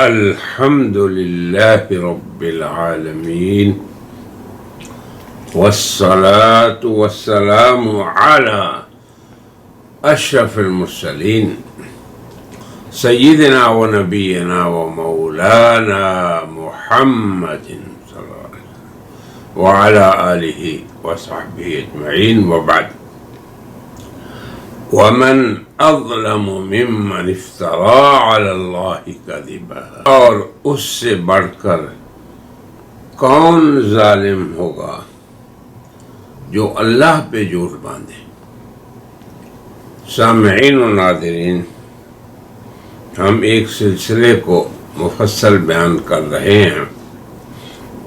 الحمد لله رب العالمين والصلاة والسلام على أشرف المرسلين سيدنا ونبينا ومولانا محمد صلى الله عليه وسلم وعلى آله وصحبه أجمعين وبعد. ومن اظلم ممن افترى علی اللہ کذبا، اور اس سے بڑھ کر کون ظالم ہوگا جو اللہ پہ جھوٹ باندھے۔ سامعین و ناظرین، ہم ایک سلسلے کو مفصل بیان کر رہے ہیں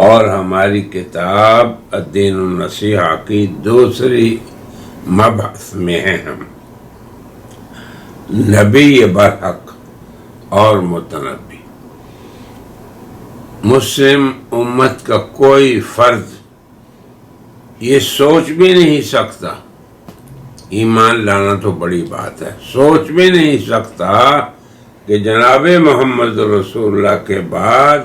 اور ہماری کتاب الدین النصیحہ کی دوسری مبحث میں ہیں ہم، نبی برحق اور متنبی۔ مسلم امت کا کوئی فرد یہ سوچ بھی نہیں سکتا، ایمان لانا تو بڑی بات ہے، سوچ بھی نہیں سکتا کہ جناب محمد رسول اللہ کے بعد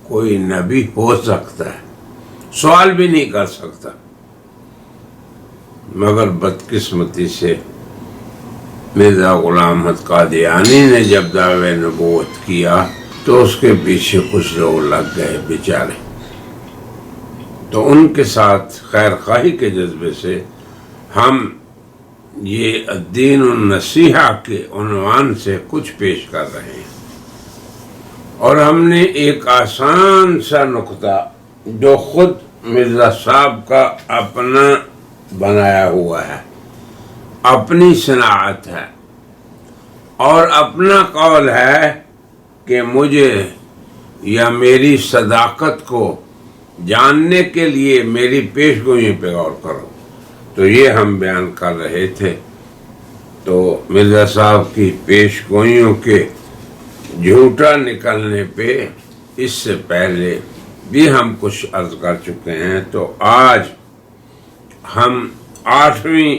کوئی نبی ہو سکتا ہے، سوال بھی نہیں کر سکتا۔ مگر بدقسمتی سے مرزا غلام احمد قادیانی نے جب دعوی نبوت کیا تو اس کے پیچھے کچھ لوگ لگ گئے بیچارے، تو ان کے ساتھ خیر خواہی کے جذبے سے ہم یہ الدین النصیحہ کے عنوان سے کچھ پیش کر رہے ہیں، اور ہم نے ایک آسان سا نقطہ جو خود مرزا صاحب کا اپنا بنایا ہوا ہے، اپنی صناعت ہے اور اپنا قول ہے کہ مجھے یا میری صداقت کو جاننے کے لیے میری پیش گوئیوں پہ غور کرو، تو یہ ہم بیان کر رہے تھے۔ تو مرزا صاحب کی پیش گوئیوں کے جھوٹا نکلنے پہ اس سے پہلے بھی ہم کچھ عرض کر چکے ہیں، تو آج ہم 8ویں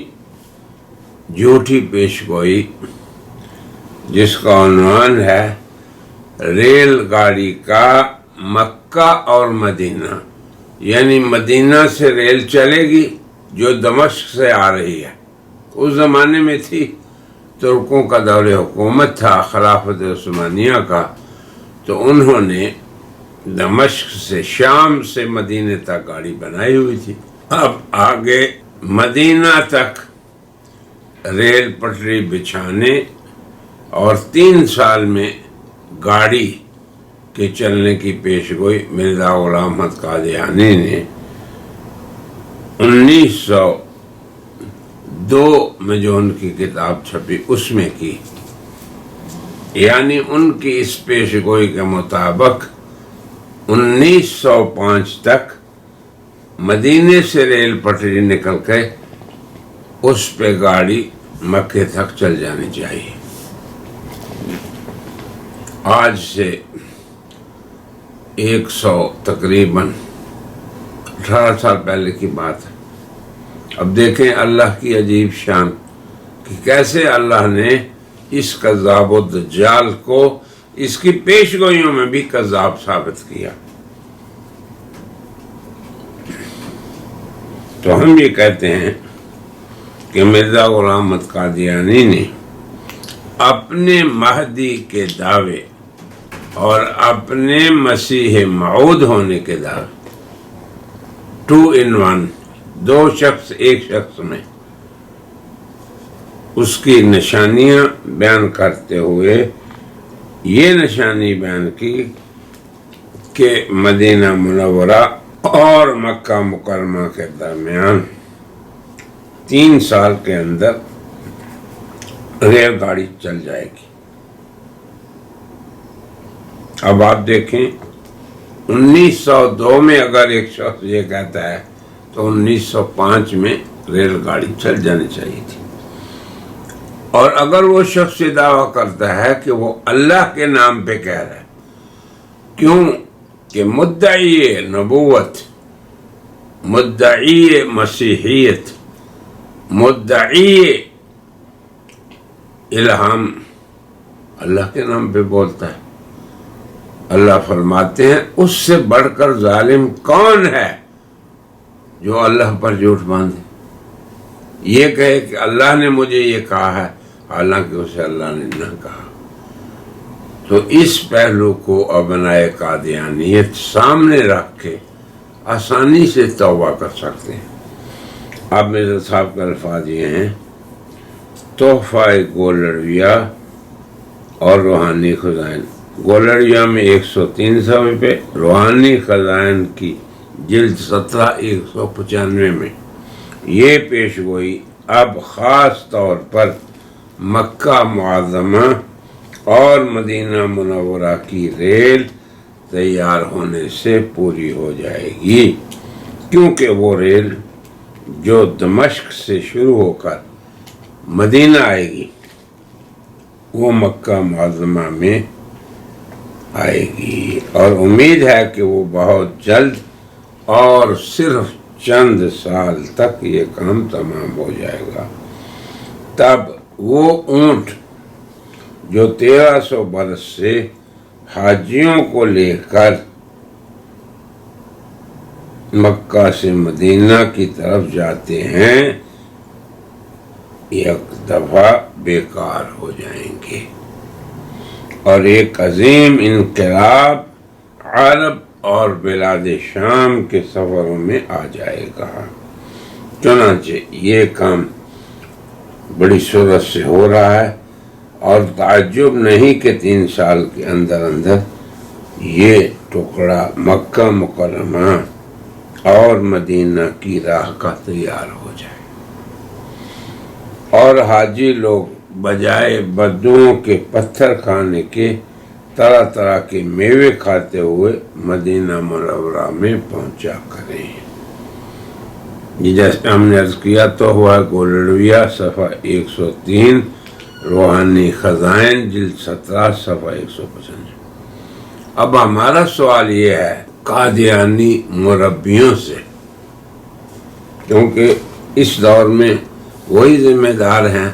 جھوٹی پیش گوئی، جس کا عنوان ہے ریل گاڑی کا مکہ اور مدینہ، یعنی مدینہ سے ریل چلے گی جو دمشق سے آ رہی ہے۔ اس زمانے میں تھی، ترکوں کا دور حکومت تھا، خلافت عثمانیہ کا، تو انہوں نے دمشق سے شام سے مدینہ تک گاڑی بنائی ہوئی تھی۔ اب آگے مدینہ تک ریل پٹری بچھانے اور 3 سال میں گاڑی کے چلنے کی پیش گوئی مرزا غلام احمد قادیانی نے 1902 میں جو ان کی کتاب چھپی اس میں کی، یعنی ان کی اس پیش گوئی کے مطابق 1905 تک مدینے سے ریل پٹری نکل کے اس پہ گاڑی مکے تک چل جانی چاہیے۔ آج سے 100 تقریباً 18 سال پہلے کی بات ہے۔ اب دیکھیں اللہ کی عجیب شان کہ کیسے اللہ نے اس کذاب و دجال کو اس کی پیش گوئیوں میں بھی کذاب ثابت کیا۔ تو ہم یہ کہتے ہیں کہ مرزا غلام احمد قادیانی نے اپنے مہدی کے دعوے اور اپنے مسیح موعود ہونے کے دعوے 2 in 1، 2 شخص ایک شخص میں، اس کی نشانیاں بیان کرتے ہوئے یہ نشانی بیان کی کہ مدینہ منورہ اور مکہ مکرمہ کے درمیان 3 سال کے اندر ریل گاڑی چل جائے گی۔ اب آپ دیکھیں 1902 میں اگر ایک شخص یہ کہتا ہے تو 1905 میں ریل گاڑی چل جانی چاہیے تھی، اور اگر وہ شخص یہ دعویٰ کرتا ہے کہ وہ اللہ کے نام پہ کہہ رہا ہے، کیوں کہ مدعی نبوت، مدعی مسیحیت، مدعی الہام اللہ کے نام پہ بولتا ہے، اللہ فرماتے ہیں اس سے بڑھ کر ظالم کون ہے جو اللہ پر جھوٹ باندھے، یہ کہے کہ اللہ نے مجھے یہ کہا ہے حالانکہ اسے اللہ نے نہ کہا۔ تو اس پہلو کو ابنائے قادیانیت سامنے رکھ کے آسانی سے توبہ کر سکتے ہیں۔ اب مرزا صاحب کے الفاظ یہ ہیں: تحفہ گولڑویہ اور روحانی خزائن۔ گولڑویہ میں 103 صفحے پہ، روحانی خزائن کی جلد 17 195 میں یہ پیش گوئی اب خاص طور پر مکہ معظمہ اور مدینہ منورہ کی ریل تیار ہونے سے پوری ہو جائے گی، کیونکہ وہ ریل جو دمشق سے شروع ہو کر مدینہ آئے گی وہ مکہ معظمہ میں آئے گی، اور امید ہے کہ وہ بہت جلد اور صرف چند سال تک یہ کام تمام ہو جائے گا۔ تب وہ اونٹ جو 1300 برس سے حاجیوں کو لے کر مکہ سے مدینہ کی طرف جاتے ہیں ایک دفعہ بیکار ہو جائیں گے، اور ایک عظیم انقلاب عرب اور بلاد شام کے سفروں میں آ جائے گا۔ چنانچہ یہ کام بڑی سرعت سے ہو رہا ہے، اور تعجب نہیں کہ 3 سال کے اندر اندر یہ ٹکڑا مکہ مکرمہ اور مدینہ کی راہ کا تیار ہو جائے، اور حاجی لوگ بجائے بدوؤں کے پتھر کھانے کے طرح طرح کے میوے کھاتے ہوئے مدینہ منورہ میں پہنچا کریں۔ جیسے ہم نے عرض کیا تو ہوا گولڑویہ صفحہ 103، روحانی خزائن جلد 17 صفحہ 155۔ اب ہمارا سوال یہ ہے قادیانی مربیوں سے، کیونکہ اس دور میں وہی ذمہ دار ہیں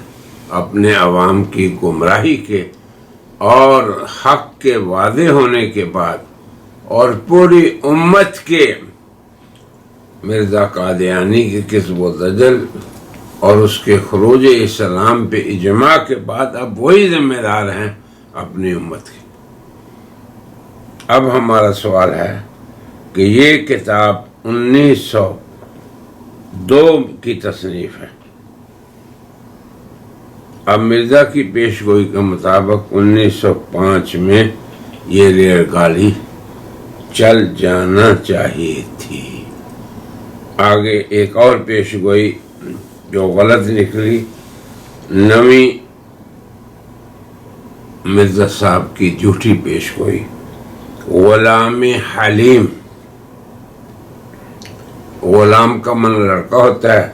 اپنے عوام کی گمراہی کے اور حق کے واضح ہونے کے بعد، اور پوری امت کے مرزا قادیانی کی کسب و دجل اور اس کے خروج اسلام پہ اجماع کے بعد اب وہی ذمہ دار ہیں اپنی امت کے۔ اب ہمارا سوال ہے کہ یہ کتاب 1902 کی تصنیف ہے۔ اب مرزا کی پیش گوئی کے مطابق 1905 میں یہ ریل گاڑی چل جانا چاہیے تھی۔ آگے ایک اور پیش گوئی جو غلط نکلی، نویں مرزا صاحب کی جھوٹی پیش گوئی۔ غلام حلیم، غلام کا معنی لڑکا ہوتا ہے،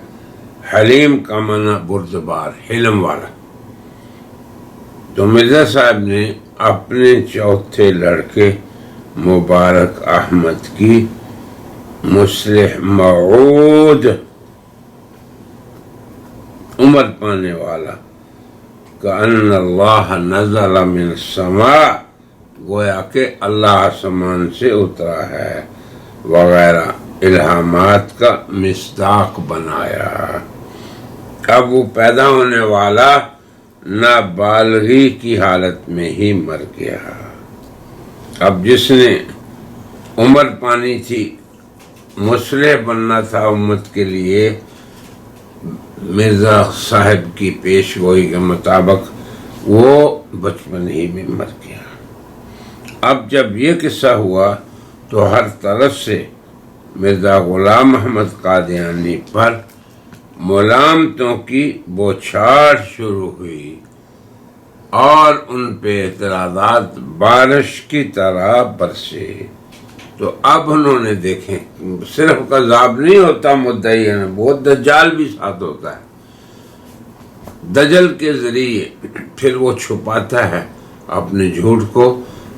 حلیم کا معنی بردبار، حلم والا۔ تو مرزا صاحب نے اپنے چوتھے لڑکے مبارک احمد کی مصلح موعود، عمر پانے والا، کأن اللہ نزل من السماء، گویا کہ اللہ آسمان سے اترا ہے، وغیرہ الہامات کا مصداق بنایا۔ اب وہ پیدا ہونے والا نابالغی کی حالت میں ہی مر گیا۔ اب جس نے عمر پانی تھی، مصلح بننا تھا امت کے لیے، مرزا صاحب کی پیش گوئی کے مطابق وہ بچپن ہی میں مر گیا۔ اب جب یہ قصہ ہوا تو ہر طرف سے مرزا غلام احمد قادیانی پر ملامتوں کی بوچھاڑ شروع ہوئی، اور ان پہ اعتراضات بارش کی طرح برسے۔ تو اب انہوں نے دیکھیں، صرف کذاب نہیں ہوتا مدعی ہے، بہت دجال بھی ساتھ ہوتا ہے۔ دجل کے ذریعے پھر وہ چھپاتا ہے اپنے جھوٹ کو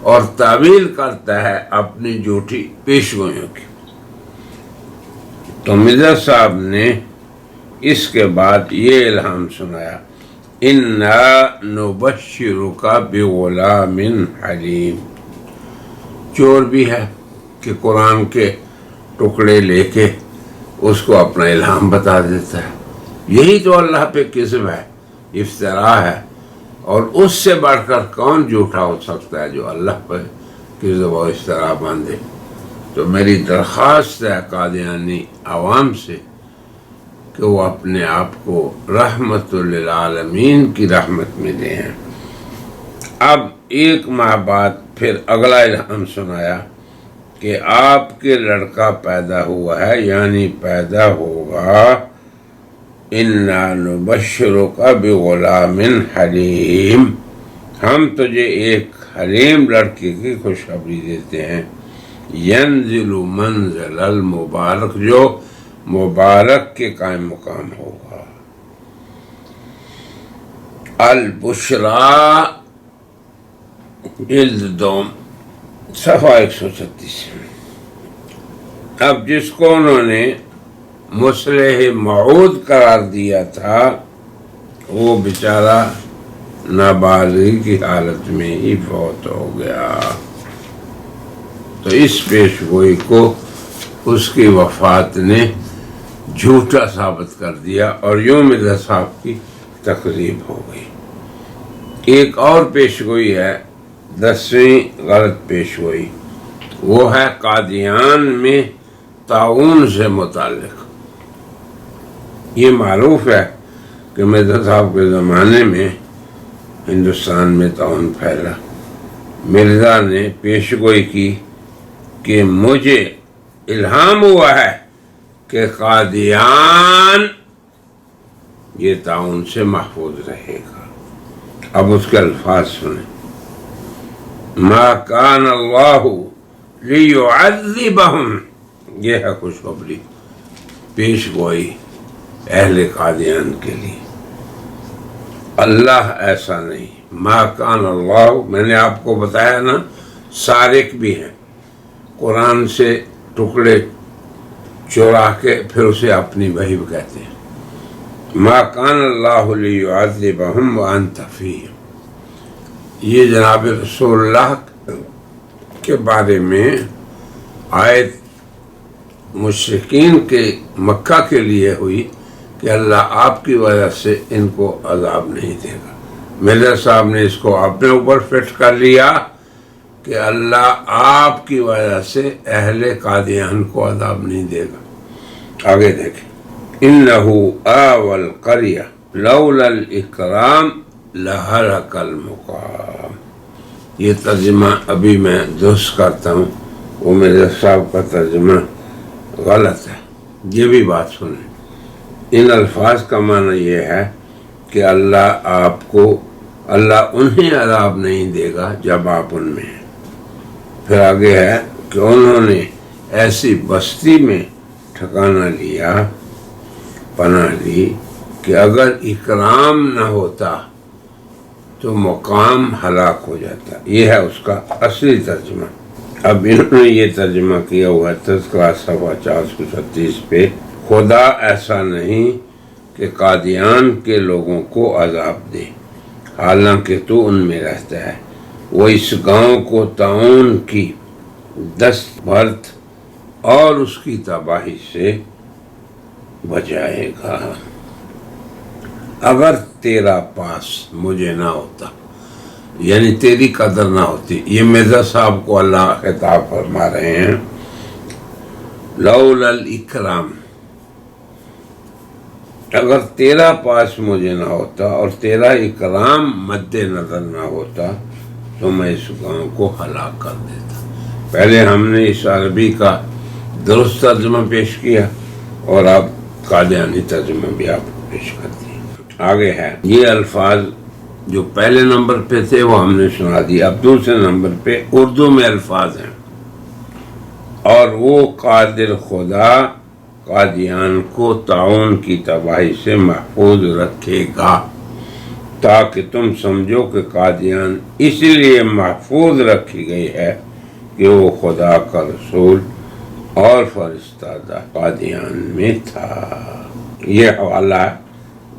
اور تعویل کرتا ہے اپنی جھوٹی پیشگوئیوں کی۔ تو مرزا صاحب نے اس کے بعد یہ الہام سنایا، اِنَّا نُبَشِّرُكَ بِغُلَامٍ حَلِيمٍ، چور بھی ہے کہ قرآن کے ٹکڑے لے کے اس کو اپنا الہام بتا دیتا ہے. یہی تو اللہ پہ کذب ہے، افتراء ہے. اور اس سے بڑھ کر کون جھوٹا ہو سکتا ہے جو اللہ پہ کذب و افتراء باندھے؟ تو میری درخواست ہے قادیانی عوام سے کہ وہ اپنے آپ کو رحمت للعالمین کی رحمت میں دیں. اب 1 ماہ بعد پھر اگلا الہام سنایا کہ آپ کے لڑکا پیدا ہوا ہے، یعنی پیدا ہوگا. اِنَّا نُبَشِّرُكَ بِغُلَامٍ حَلِيمٍ، ہم تجھے ایک حلیم لڑکے کی خوشخبری دیتے ہیں. يَنزِلُ مَنزِلَ الْمُبَارَک، جو مبارک کے قائم مقام ہوگا. البشرا جلد 2 صفحہ 136. اب جس کو انہوں نے مصلح موعود قرار دیا تھا وہ بیچارہ نابالغی کی حالت میں ہی فوت ہو گیا. تو اس پیش گوئی کو اس کی وفات نے جھوٹا ثابت کر دیا اور یوں مرزا صاحب کی تقریب ہو گئی. ایک اور پیش گوئی ہے، 10ویں غلط پیش گوئی، وہ ہے قادیان میں طاعون سے متعلق. یہ معروف ہے کہ مرزا صاحب کے زمانے میں ہندوستان میں طاعون پھیلا. مرزا نے پیش گوئی کی کہ مجھے الہام ہوا ہے کہ قادیان یہ طاعون سے محفوظ رہے گا. اب اس کے الفاظ سنیں. ما کان اللہ لیعذبہم، یہ ہے خوشخبری، پیش گوئی اہل قادیان کے لیے. اللہ ایسا نہیں. ما کان اللہ، میں نے آپ کو بتایا نا سارق بھی ہیں، قرآن سے ٹکڑے چورا کے پھر اسے اپنی وحی کہتے ہیں. ما کان اللہ لیعذبہم وانت فیہم، یہ جناب رسول اللہ کے بارے میں آیت مشرکین کے مکہ کے لیے ہوئی کہ اللہ آپ کی وجہ سے ان کو عذاب نہیں دے گا. مرزا صاحب نے اس کو اپنے اوپر فٹ کر لیا کہ اللہ آپ کی وجہ سے اہل قادیان کو عذاب نہیں دے گا. آگے دیکھیں. انہو آوى القریہ لولا الاکرام لہلک المقام. یہ ترجمہ ابھی میں درست کرتا ہوں، وہ مرزا صاحب کا ترجمہ غلط ہے. یہ بھی بات سنیں. ان الفاظ کا معنی یہ ہے کہ اللہ انہیں عذاب نہیں دے گا جب آپ ان میں ہیں. پھر آگے ہے کہ انہوں نے ایسی بستی میں ٹھکانہ لیا، پناہ لی کہ اگر اکرام نہ ہوتا تو مقام ہلاک ہو جاتا. یہ ہے اس کا اصلی ترجمہ. اب انہوں نے یہ ترجمہ کیا ہوا ہے تذکرہ صفحہ 436 پہ. خدا ایسا نہیں کہ قادیان کے لوگوں کو عذاب دے، حالانکہ تو ان میں رہتا ہے. وہ اس گاؤں کو طاعون کی دست برد اور اس کی تباہی سے بچائے گا. اگر تیرا پاس مجھے نہ ہوتا، یعنی تیری قدر نہ ہوتی. یہ مرزا صاحب کو اللہ خطاب فرما رہے ہیں. لولا الاکرام، اگر تیرا پاس مجھے نہ ہوتا اور تیرا اکرام مد نظر نہ ہوتا تو میں اس گاؤں کو ہلاک کر دیتا. پہلے ہم نے اس عربی کا درست ترجمہ پیش کیا اور اب قادیانی ترجمہ بھی آپ کو پیش کر دیا. آگے ہے یہ الفاظ جو پہلے نمبر پہ تھے وہ ہم نے سنا دی. اب دوسرے نمبر پہ اردو میں الفاظ ہیں. اور وہ قادر خدا قادیان کو طاعون کی تباہی سے محفوظ رکھے گا تاکہ تم سمجھو کہ قادیان اس لیے محفوظ رکھی گئی ہے کہ وہ خدا کا رسول اور فرستادہ قادیان میں تھا. یہ حوالہ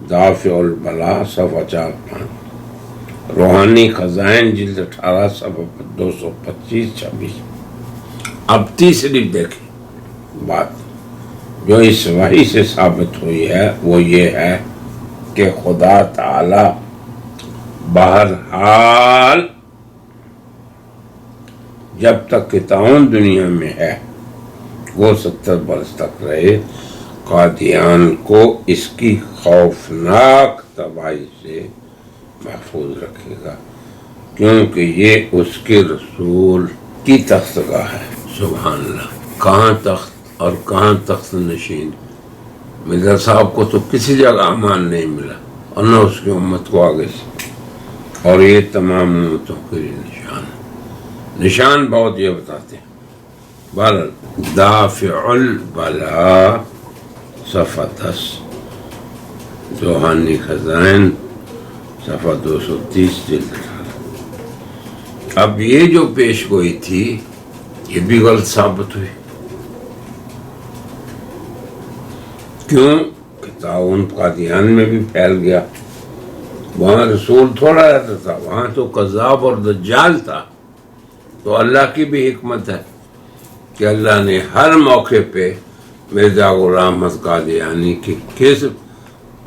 دافع البلا صفحہ 4-5، روحانی خزائن جلد 18 صفحہ 225-26. اب تیسری دیکھیں بات جو اس وحی سے ثابت ہوئی ہے وہ یہ ہے کہ خدا تعالی بہرحال جب تک کہ تعاون دنیا میں ہے وہ 70 برس تک رہے، قادیان کو اس کی خوفناک تباہی سے محفوظ رکھے گا، کیونکہ یہ اس کے رسول کی تختگاہ ہے۔ سبحان اللہ، کہاں تخت اور کہاں تخت نشین۔ مرزا صاحب کو تو کسی جگہ امان نہیں ملا اور نہ اس کی امت کو آگے سے، اور یہ تمام امتوں کے لیے نشان بہت یہ بتاتے ہیں۔ بہرحال دافع البلا صفحہ 10 روحانی خزائن صفحہ 230 جلد 18۔ اب یہ جو پیش گوئی تھی یہ بھی غلط ثابت ہوئی، کیوں کہ تعاون قادیان میں بھی پھیل گیا۔ وہاں رسول تھوڑا رہتا تھا، وہاں تو کذاب اور دجال تھا۔ تو اللہ کی بھی حکمت ہے کہ اللہ نے ہر موقع پہ مرزا غلام احمد قادیانی کی کذب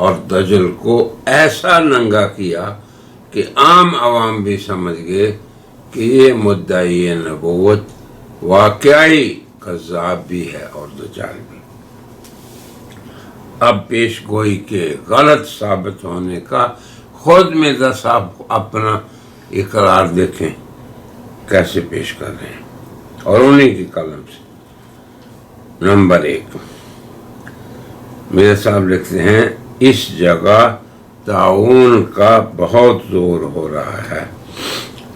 اور دجل کو ایسا ننگا کیا کہ عام عوام بھی سمجھ گئے کہ یہ مدعی نبوت واقعی کذاب بھی ہے اور دجال بھی۔ اب پیش گوئی کے غلط ثابت ہونے کا خود مرزا صاحب کو اپنا اقرار دیکھیں کیسے پیش کر رہے ہیں، اور انہیں کی قلم سے۔ نمبر 1، میرے صاحب لکھتے ہیں اس جگہ تعاون کا بہت زور ہو رہا ہے،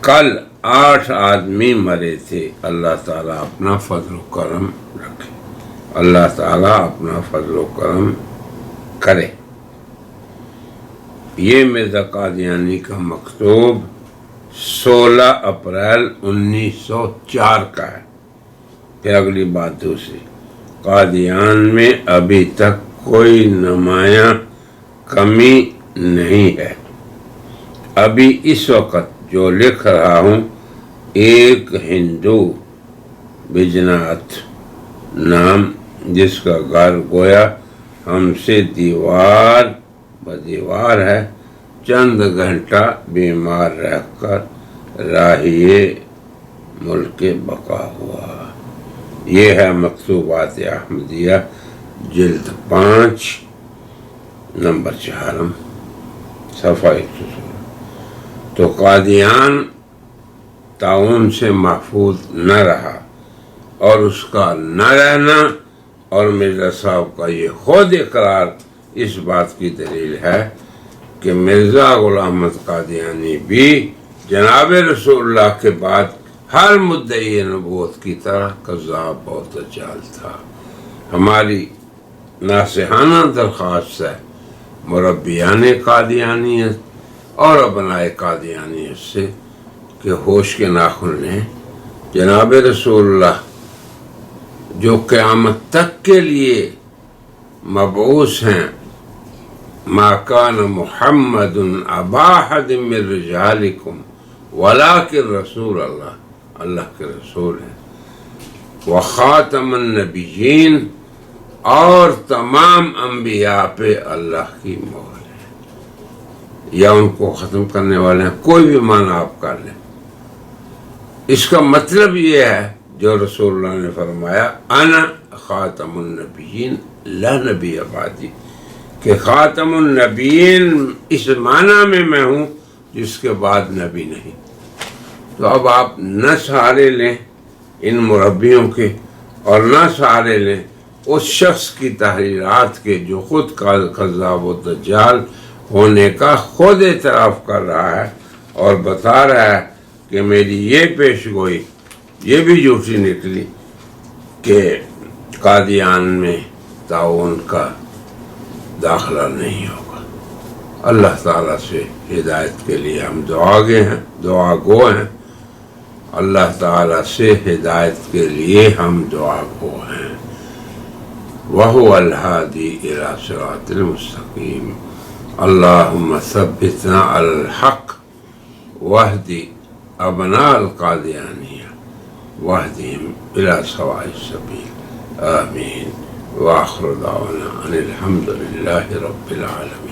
کل 8 آدمی مرے تھے، اللہ تعالیٰ اپنا فضل و کرم رکھے، اللہ تعالیٰ اپنا فضل و کرم کرے۔ یہ مرزا قادیانی کا مکتوب 16 اپریل 1904 کا ہے۔ پھر اگلی بات دوسری، قادیان میں ابھی تک کوئی نمایاں کمی نہیں ہے۔ ابھی اس وقت جو لکھ رہا ہوں ایک ہندو بجنات نام، جس کا گھر گویا ہم سے دیوار بدیوار ہے، چند گھنٹہ بیمار رہ کر راہیے ملک بقا ہوا۔ یہ ہے مکتوبات احمدیہ جلد 5 نمبر 4 صفحہ 116۔ تو قادیان تعاون سے محفوظ نہ رہا، اور اس کا نہ رہنا اور مرزا صاحب کا یہ خود اقرار اس بات کی دلیل ہے کہ مرزا غلام احمد قادیانی بھی جناب رسول اللہ کے بعد ہر مدعی نبوت کی طرح کذاب اور دجال تھا۔ ہماری ناصحانہ درخواست ہے مربیان قادیانیت اور ابنائے قادیانیت سے کہ ہوش کے ناخن لیں۔ جناب رسول اللہ جو قیامت تک کے لیے مبعوث ہیں، ما کان محمد ابا احد من رجالکم ولکن رسول اللہ، اللہ کے رسول ہیں، وخاتم النبیین، اور تمام انبیاء پہ اللہ کی مہر ہے، یا ان کو ختم کرنے والے ہیں، کوئی بھی معنی آپ کر لیں۔ اس کا مطلب یہ ہے جو رسول اللہ نے فرمایا انا خاتم النبیین لا نبی بعدی، کہ خاتم النبیین اس معنی میں ہوں جس کے بعد نبی نہیں۔ تو اب آپ نہ سہارے لیں ان مربیوں کے، اور نہ سہارے لیں اس شخص کی تحریرات کے جو خود کذاب و دجال ہونے کا خود اعتراف کر رہا ہے، اور بتا رہا ہے کہ میری یہ پیش گوئی یہ بھی جھوٹی نکلی کہ قادیان میں تعاون کا داخلہ نہیں ہوگا۔ اللہ تعالیٰ سے ہدایت کے لیے ہم دعا گو ہیں، اللہ تعالیٰ سے ہدایت کے لیے ہم دعا گو ہیں۔ وَهُوَ الْهَادِي إِلَى صِرَاطِ الْمُسْتَقِيمِ اللهم ثبتنا على الحق واهد أبناء القاديانية واهدهم إلى سواء السبيل آمين وآخر دعوانا أن الحمد لله رب العالمين.